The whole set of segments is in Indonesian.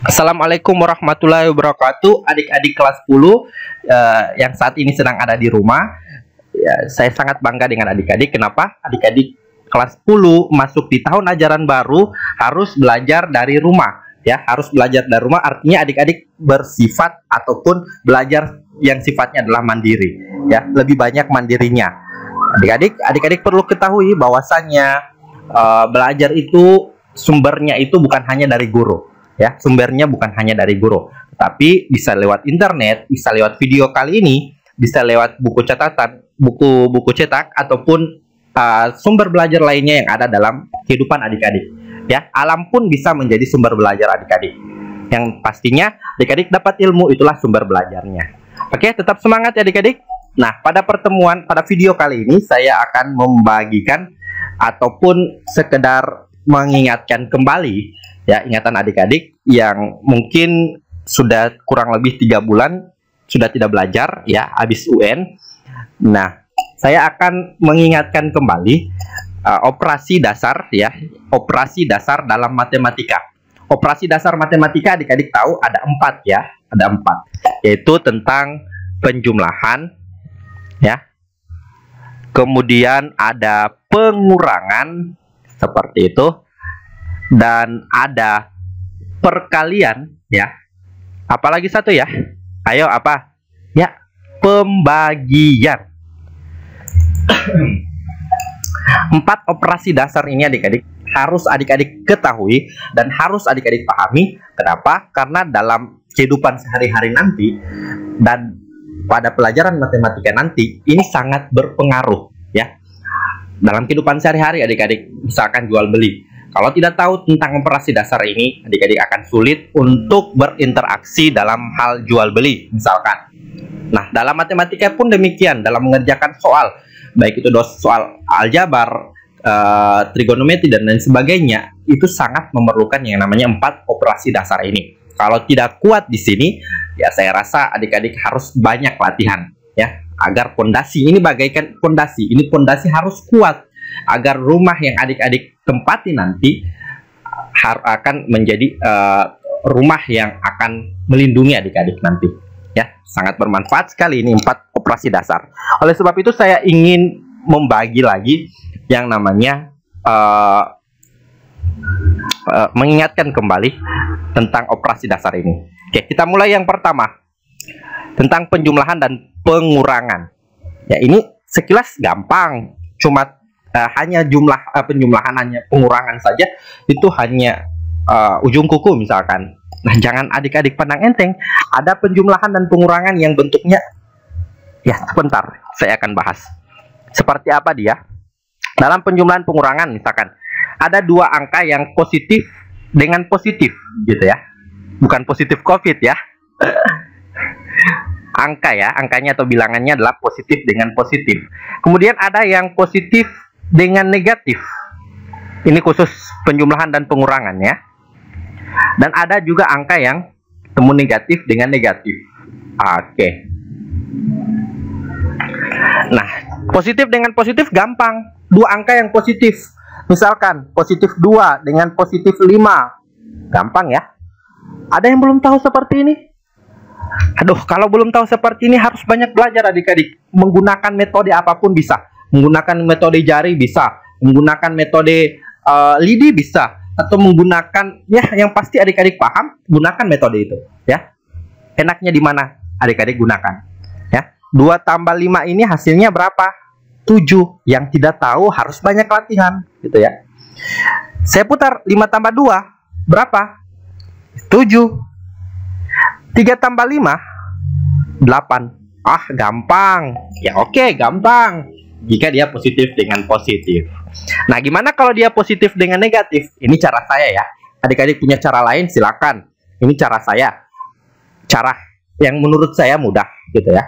Assalamualaikum warahmatullahi wabarakatuh. Adik-adik kelas 10 yang saat ini sedang ada di rumah. Ya, saya sangat bangga dengan adik-adik. Kenapa? Adik-adik kelas 10 masuk di tahun ajaran baru harus belajar dari rumah. Ya, harus belajar dari rumah artinya adik-adik bersifat ataupun belajar yang sifatnya adalah mandiri. Ya, lebih banyak mandirinya. Adik-adik perlu ketahui bahwasannya belajar itu sumbernya itu bukan hanya dari guru. Ya, sumbernya bukan hanya dari guru, tapi bisa lewat internet, bisa lewat video kali ini, bisa lewat buku catatan, buku cetak ataupun sumber belajar lainnya yang ada dalam kehidupan adik-adik. Ya, alam pun bisa menjadi sumber belajar adik-adik. Yang pastinya adik-adik dapat ilmu, itulah sumber belajarnya. Oke, tetap semangat ya adik-adik. Nah, pada video kali ini saya akan membagikan ataupun sekedar mengingatkan kembali ya, ingatan adik-adik yang mungkin sudah kurang lebih 3 bulan sudah tidak belajar ya, habis UN. Nah, saya akan mengingatkan kembali operasi dasar ya, operasi dasar dalam matematika. Operasi dasar matematika adik-adik tahu ada 4 ya, ada 4, yaitu tentang penjumlahan ya, kemudian ada pengurangan seperti itu, dan ada perkalian ya. Apalagi satu ya, ayo apa ya, pembagian. 4 operasi dasar ini adik-adik harus adik-adik ketahui dan harus adik-adik pahami. Kenapa? Karena dalam kehidupan sehari-hari nanti dan pada pelajaran matematika nanti ini sangat berpengaruh ya. Dalam kehidupan sehari-hari adik-adik, misalkan jual beli, kalau tidak tahu tentang operasi dasar ini, adik-adik akan sulit untuk berinteraksi dalam hal jual beli misalkan. Nah, dalam matematika pun demikian, dalam mengerjakan soal, baik itu soal aljabar, trigonometri dan lain sebagainya, itu sangat memerlukan yang namanya 4 operasi dasar ini. Kalau tidak kuat di sini, ya saya rasa adik-adik harus banyak latihan ya, agar pondasi ini bagaikan pondasi. Ini pondasi harus kuat agar rumah yang adik-adik tempati nanti akan menjadi rumah yang akan melindungi adik-adik nanti ya. Sangat bermanfaat sekali ini 4 operasi dasar. Oleh sebab itu saya ingin membagi lagi yang namanya mengingatkan kembali tentang operasi dasar ini. Oke, kita mulai yang pertama tentang penjumlahan dan pengurangan. Ya, ini sekilas gampang, cuma hanya penjumlahan, hanya pengurangan saja itu hanya ujung kuku misalkan. Nah, jangan adik-adik pandang enteng, ada penjumlahan dan pengurangan yang bentuknya ya, sebentar saya akan bahas seperti apa dia. Dalam penjumlahan pengurangan misalkan ada 2 angka yang positif dengan positif gitu ya, bukan positif COVID ya. Angka ya, angkanya atau bilangannya adalah positif dengan positif. Kemudian ada yang positif dengan negatif. Ini khusus penjumlahan dan pengurangan ya. Dan ada juga angka yang temu negatif dengan negatif. Oke. Nah, positif dengan positif gampang. 2 angka yang positif. Misalkan positif 2 dengan positif 5. Gampang ya. Ada yang belum tahu seperti ini? Aduh, kalau belum tahu seperti ini harus banyak belajar adik-adik. Menggunakan metode apapun bisa. Menggunakan metode jari bisa. Menggunakan metode lidi bisa. Atau menggunakan, ya yang pasti adik-adik paham, gunakan metode itu. Ya, enaknya di mana adik-adik gunakan. Ya, 2 tambah 5 ini hasilnya berapa? 7. Yang tidak tahu harus banyak latihan. Gitu ya. Saya putar 5 tambah 2. Berapa? 7. 3 tambah 5 8. Ah, gampang. Ya oke, gampang jika dia positif dengan positif. Nah, gimana kalau dia positif dengan negatif? Ini cara saya ya. Adik-adik punya cara lain silakan. Ini cara saya. Cara yang menurut saya mudah gitu ya.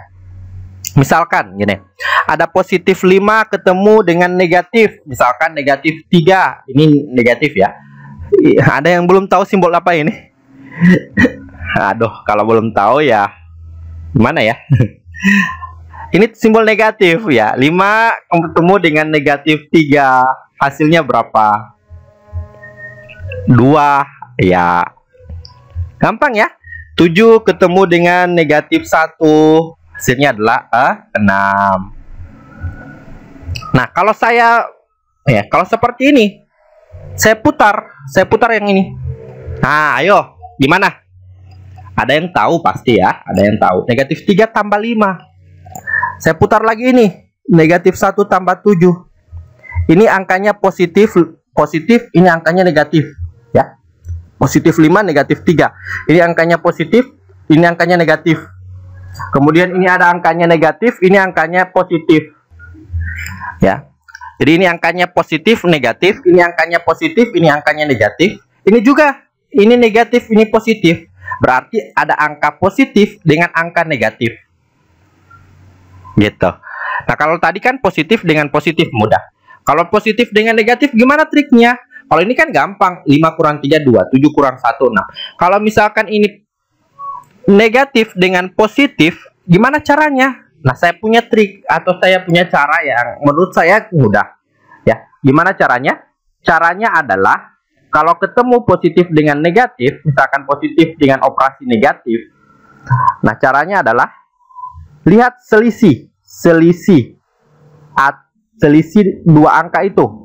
Misalkan gini, ada positif 5 ketemu dengan negatif, misalkan negatif 3. Ini negatif ya. Ada yang belum tahu simbol apa ini? Aduh, kalau belum tahu ya gimana ya. Ini simbol negatif ya. 5 ketemu dengan negatif 3, hasilnya berapa? 2 ya. Gampang ya. 7 ketemu dengan negatif 1, hasilnya adalah 6. Nah, kalau kalau seperti ini, saya putar yang ini. Nah, ayo, gimana? Ada yang tahu pasti ya, ada yang tahu. Negatif 3 tambah 5. Saya putar lagi ini, negatif 1 tambah 7. Ini angkanya positif, ini angkanya negatif, ya. Positif 5, negatif 3. Ini angkanya positif, ini angkanya negatif. Kemudian ini ada angkanya negatif, ini angkanya positif. Ya. Jadi ini angkanya positif, negatif, ini angkanya positif, ini angkanya negatif. Ini juga, ini negatif, ini positif. Berarti ada angka positif dengan angka negatif. Gitu. Nah, kalau tadi kan positif dengan positif mudah. Kalau positif dengan negatif gimana triknya? Kalau ini kan gampang, 5 kurang 3, 2, 7 kurang 1, 6. Kalau misalkan ini negatif dengan positif, gimana caranya? Nah, saya punya trik atau saya punya cara yang menurut saya mudah. Ya, gimana caranya? Caranya adalah kalau ketemu positif dengan negatif, misalkan positif dengan operasi negatif. Nah, caranya adalah lihat selisih dua angka itu.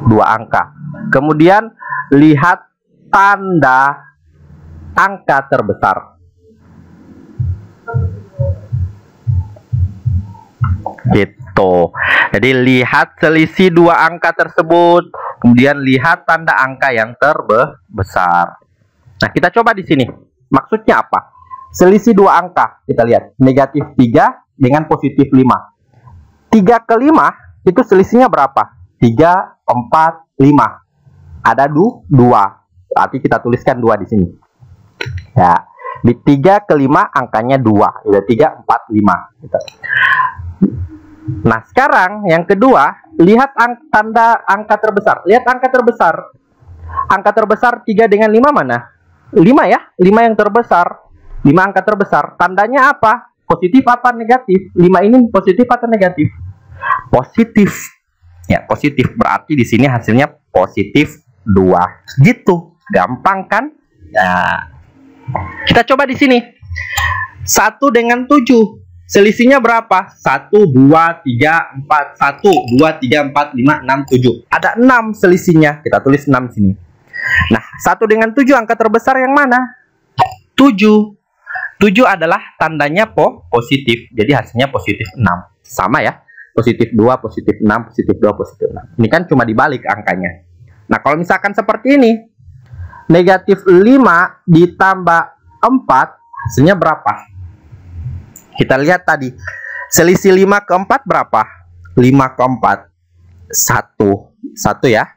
2 angka. Kemudian lihat tanda angka terbesar. Gitu. Jadi lihat selisih 2 angka tersebut, kemudian lihat tanda angka yang terbesar. Nah, kita coba di sini. Maksudnya apa? Selisih 2 angka. Kita lihat, negatif 3 dengan positif 5. 3 ke 5 itu selisihnya berapa? 3, 4, 5. Ada 2. Berarti kita tuliskan 2 di sini. Ya, di 3 ke 5 angkanya 2. Udah 3, 4, 5. Gitu. Nah, sekarang yang kedua, lihat tanda angka terbesar. Lihat angka terbesar. Angka terbesar 3 dengan 5 mana? 5 ya, 5 yang terbesar. 5 angka terbesar. Tandanya apa? Positif apa negatif? 5 ini positif atau negatif? Positif. Ya, positif. Berarti di sini hasilnya positif 2. Gitu. Gampang kan? Nah, kita coba di sini. 1 dengan 7. Selisihnya berapa? 1, 2, 3, 4. 1, 2, 3, 4, 5, 6, 7. Ada 6 selisihnya. Kita tulis 6 sini. Nah, 1 dengan 7 angka terbesar yang mana? 7. 7 adalah tandanya positif. Jadi hasilnya positif 6. Sama ya. Positif 2, positif 6, positif 2, positif 6. Ini kan cuma dibalik angkanya. Nah, kalau misalkan seperti ini, negatif 5 ditambah 4, hasilnya berapa? Kita lihat tadi. Selisih 5 ke 4 berapa? 5 ke 4. 1. 1 ya.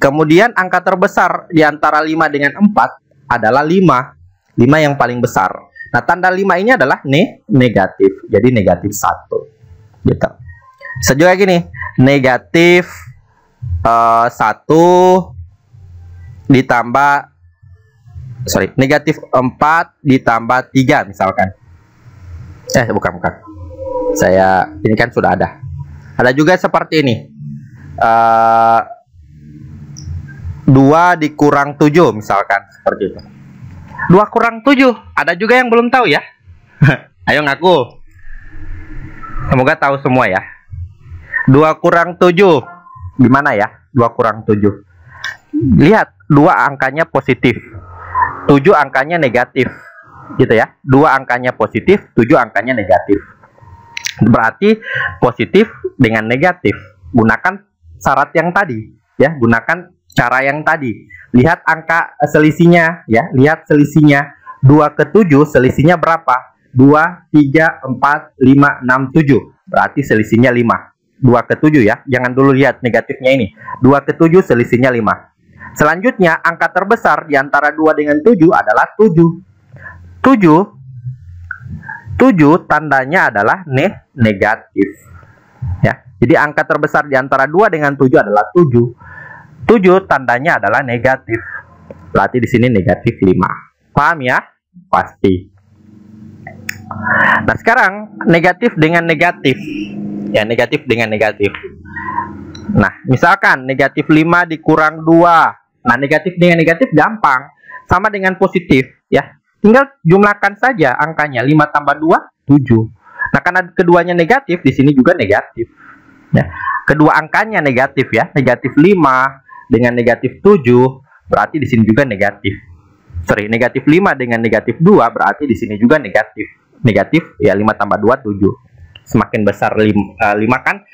Kemudian angka terbesar di antara 5 dengan 4 adalah 5. 5 yang paling besar. Nah, tanda 5 ini adalah negatif. Jadi negatif 1. Gitu. Bisa juga gini, negatif 1 ditambah negatif 4 ditambah 3 misalkan. Bukan. Ini kan sudah ada. Ada juga seperti ini. 2 dikurang 7 misalkan, seperti itu. 2 kurang 7. Ada juga yang belum tahu ya. Ayo ngaku. Semoga tahu semua ya. 2 kurang 7. Gimana ya? 2 kurang 7. Lihat, 2 angkanya positif. 7 angkanya negatif. Gitu ya. 2 angkanya positif, 7 angkanya negatif. Berarti positif dengan negatif. Gunakan syarat yang tadi, ya. Gunakan cara yang tadi. Lihat angka selisihnya, ya. Lihat selisihnya. 2 ke 7 selisihnya berapa? 2, 3, 4, 5, 6, 7. Berarti selisihnya 5. 2 ke 7 ya. Jangan dulu lihat negatifnya ini. 2 ke 7 selisihnya 5. Selanjutnya, angka terbesar di antara 2 dengan 7 adalah 7. 7 tandanya adalah negatif. Ya. Jadi angka terbesar di antara 2 dengan 7 adalah 7. 7 tandanya adalah negatif. Berarti di sini negatif 5. Paham ya? Pasti. Nah, sekarang negatif dengan negatif. Ya, negatif dengan negatif. Nah, misalkan negatif 5 dikurang 2. Nah, negatif dengan negatif gampang. sama dengan positif ya. Tinggal jumlahkan saja angkanya. 5 tambah 2 7. Nah, karena keduanya negatif, di sini juga negatif. Ya. Kedua angkanya negatif ya. Negatif 5 dengan negatif 7 berarti di sini juga negatif. Sorry, negatif 5 dengan negatif 2 berarti di sini juga negatif. Negatif ya, 5 tambah 2 7. Semakin besar 5 kan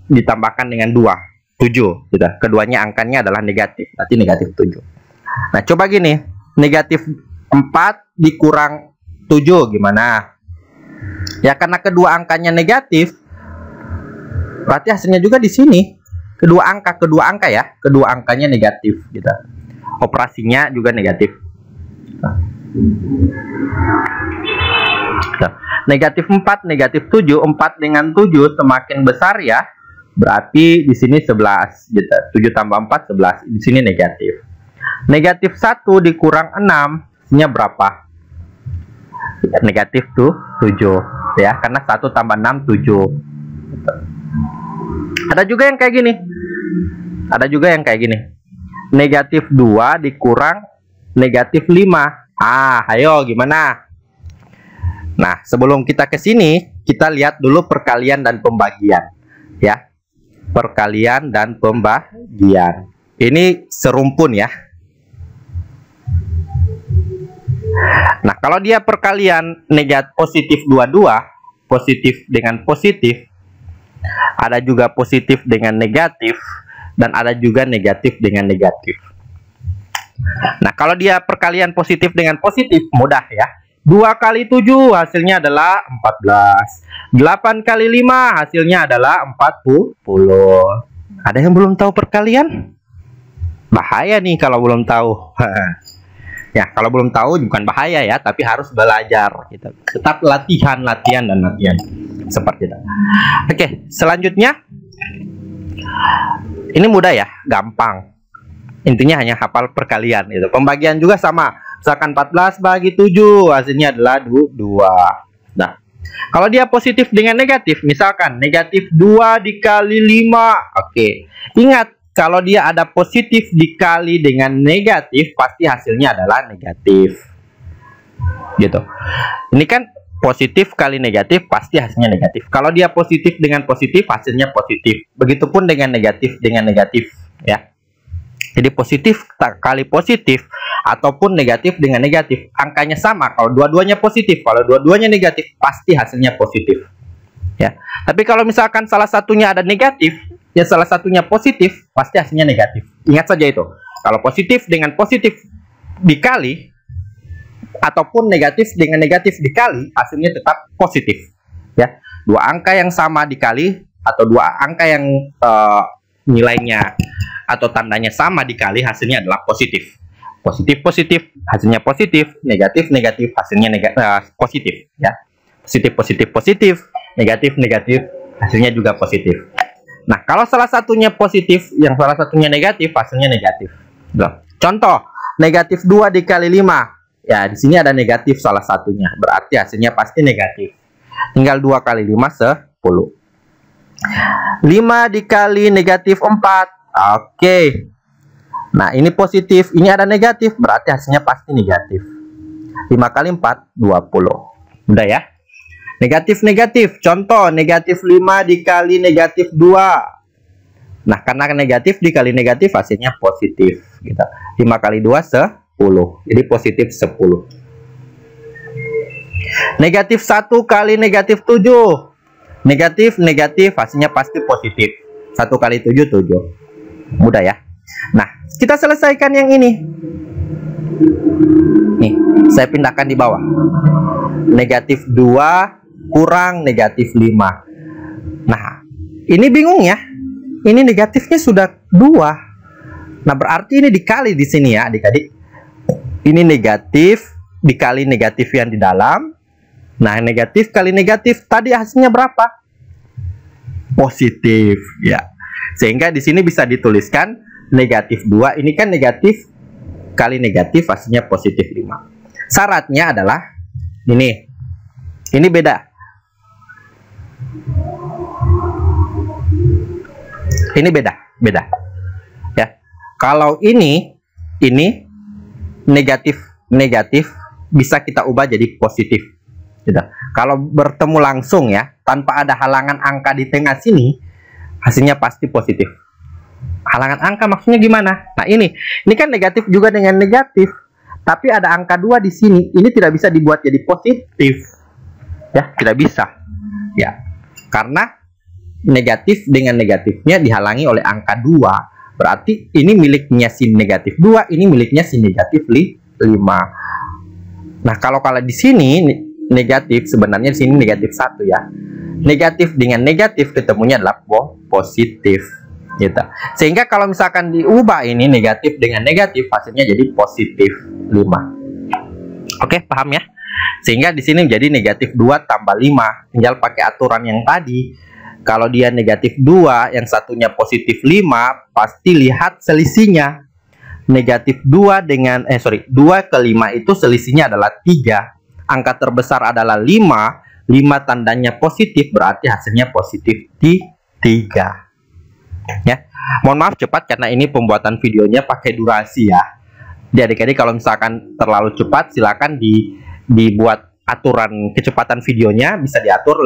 ditambahkan dengan 2 7 gitu. Keduanya angkanya adalah negatif, berarti negatif 7. Nah, coba gini, negatif 4 dikurang 7 gimana? Ya, karena kedua angkanya negatif, berarti hasilnya juga di sini. Kedua angka ya, kedua angkanya negatif gitu. Operasinya juga negatif. Nah, negatif 4, negatif 7, 4 dengan 7 semakin besar ya. Berarti di sini 11 gitu. 7 tambah 4 11. Di sini negatif. Negatif 1 dikurang 6, hasilnya berapa? Negatif tuh 7 ya, karena 1 tambah 6 7. Ada juga yang kayak gini. Ada juga yang kayak gini. Negatif 2 dikurang negatif 5. Ayo gimana? Nah, sebelum kita ke sini, kita lihat dulu perkalian dan pembagian ya. Perkalian dan pembagian. Ini serumpun ya. Nah, kalau dia perkalian negatif positif 22, positif dengan positif, ada juga positif dengan negatif, dan ada juga negatif dengan negatif. Nah, kalau dia perkalian positif dengan positif, mudah ya. 2 kali 7 hasilnya adalah 14. 8 kali 5 hasilnya adalah 40. Ada yang belum tahu perkalian? Bahaya nih kalau belum tahu. Ya, kalau belum tahu bukan bahaya ya, tapi harus belajar gitu. Tetap latihan dan latihan. Seperti itu. Oke, selanjutnya ini mudah ya, gampang. Intinya hanya hafal perkalian gitu. Pembagian juga sama. Misalkan 14 bagi 7 hasilnya adalah 2. Nah, kalau dia positif dengan negatif, misalkan negatif 2 dikali 5. Oke. Ingat, kalau dia ada positif dikali dengan negatif, pasti hasilnya adalah negatif. Gitu. Ini kan positif kali negatif, pasti hasilnya negatif. Kalau dia positif dengan positif, hasilnya positif. Begitupun dengan negatif ya. Jadi positif kali positif ataupun negatif dengan negatif, angkanya sama. Kalau dua-duanya positif, kalau dua-duanya negatif, pasti hasilnya positif. Ya. Tapi kalau misalkan salah satunya ada negatif, ya salah satunya positif, pasti hasilnya negatif. Ingat saja itu. Kalau positif dengan positif dikali ataupun negatif dengan negatif dikali, hasilnya tetap positif. Ya. Dua angka yang sama dikali atau dua angka yang nilainya atau tandanya sama dikali, hasilnya adalah positif. Positif hasilnya positif, negatif hasilnya positif ya. Positif negatif hasilnya juga positif. Nah, kalau salah satunya positif yang salah satunya negatif, hasilnya negatif. Contoh, negatif 2 dikali 5 ya, di sini ada negatif salah satunya, berarti hasilnya pasti negatif. Tinggal 2 kali 5 10. 5 dikali negatif 4. Oke. Nah, ini positif, ini ada negatif, berarti hasilnya pasti negatif. 5 kali 4 20. Udah ya. Negatif. Contoh, negatif 5 dikali negatif 2. Nah, karena negatif dikali negatif, hasilnya positif gitu. 5 kali 2 10. Jadi positif 10. Negatif 1 kali negatif 7. Negatif, hasilnya pasti positif. 1 kali 7 7. Mudah ya. Nah, kita selesaikan yang ini. Nih, saya pindahkan di bawah. Negatif 2 kurang negatif 5. Nah, ini bingung ya. Ini negatifnya sudah 2. Nah, berarti ini dikali di sini ya, adik-adik. Ini negatif dikali negatif yang di dalam. Nah, negatif kali negatif tadi hasilnya berapa? Positif ya. Sehingga di sini bisa dituliskan negatif 2, ini kan negatif kali negatif, hasilnya positif 5. Syaratnya adalah ini beda. Ini beda ya. Kalau ini negatif bisa kita ubah jadi positif gitu. Kalau bertemu langsung ya, tanpa ada halangan angka di tengah sini, hasilnya pasti positif. Halangan angka maksudnya gimana? Nah, ini kan negatif juga dengan negatif, tapi ada angka 2 di sini. Ini tidak bisa dibuat jadi positif. Ya, tidak bisa. Ya. Karena negatif dengan negatifnya dihalangi oleh angka 2. Berarti ini miliknya si negatif 2, ini miliknya si negatif 5. Nah, kalau di sini negatif, sebenarnya di sini negatif 1 ya. Negatif dengan negatif ketemunya adalah positif gitu. Sehingga kalau misalkan diubah ini negatif dengan negatif, hasilnya jadi positif 5. Oke, paham ya? Sehingga di sini menjadi negatif 2 tambah 5. Tinggal pakai aturan yang tadi. Kalau dia negatif 2, yang satunya positif 5, pasti lihat selisihnya. Negatif 2 dengan 2 ke 5 itu selisihnya adalah 3. Angka terbesar adalah 5. 5 tandanya positif, berarti hasilnya positif di 3. Ya. Mohon maaf cepat karena ini pembuatan videonya pakai durasi ya. Jadi adik-adik kalau misalkan terlalu cepat, silakan dibuat aturan kecepatan videonya, bisa diatur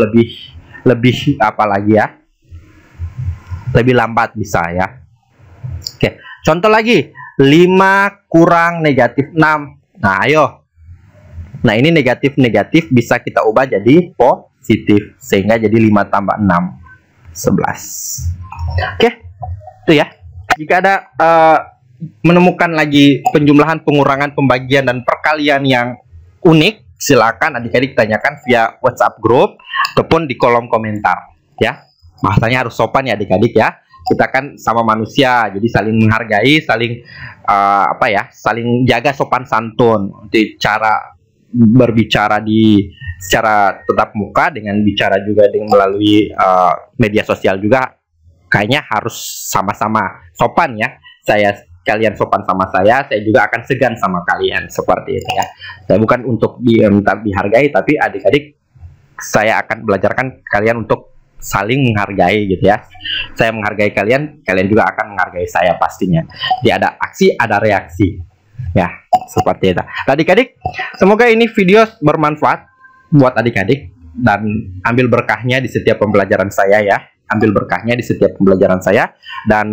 lebih apa lagi ya? Lebih lambat bisa ya. Oke, contoh lagi. 5 kurang negatif 6. Nah, ayo. Nah, ini negatif bisa kita ubah jadi positif. Sehingga jadi 5 tambah 6. 11. Oke, itu ya. Jika ada menemukan lagi penjumlahan, pengurangan, pembagian, dan perkalian yang unik, silakan adik-adik tanyakan via WhatsApp grup ataupun di kolom komentar. Ya, bahasanya harus sopan ya adik-adik ya. Kita kan sama manusia, jadi saling menghargai, saling saling jaga sopan santun. Untuk cara berbicara secara tatap muka, dengan bicara juga melalui media sosial juga, kayaknya harus sama-sama sopan ya. Kalian sopan sama saya juga akan segan sama kalian, seperti itu ya. Saya bukan untuk minta dihargai, tapi adik-adik saya akan belajarkan kalian untuk saling menghargai gitu ya. Saya menghargai kalian, kalian juga akan menghargai saya pastinya. Jadi ada aksi, ada reaksi. Ya, seperti itu. Adik-adik, semoga ini video bermanfaat buat adik-adik dan ambil berkahnya di setiap pembelajaran saya ya. Ambil berkahnya di setiap pembelajaran saya, dan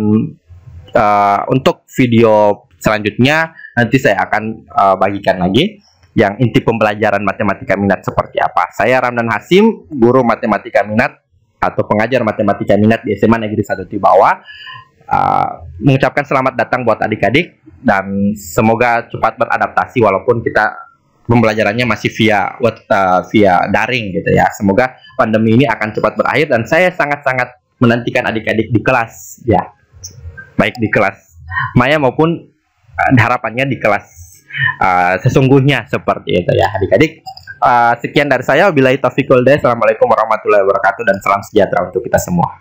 untuk video selanjutnya nanti saya akan bagikan lagi yang inti pembelajaran matematika minat seperti apa. Saya Ramdan Hasim, guru matematika minat atau pengajar matematika minat di SMA Negeri 1 Tibawa, mengucapkan selamat datang buat adik-adik dan semoga cepat beradaptasi walaupun kita pembelajarannya masih via daring gitu ya. Semoga pandemi ini akan cepat berakhir dan saya sangat-sangat menantikan adik-adik di kelas ya, baik di kelas maya maupun harapannya di kelas sesungguhnya, seperti itu ya adik-adik. Sekian dari saya, wabillahi taufiq wal hidayah. Assalamualaikum warahmatullahi wabarakatuh dan salam sejahtera untuk kita semua.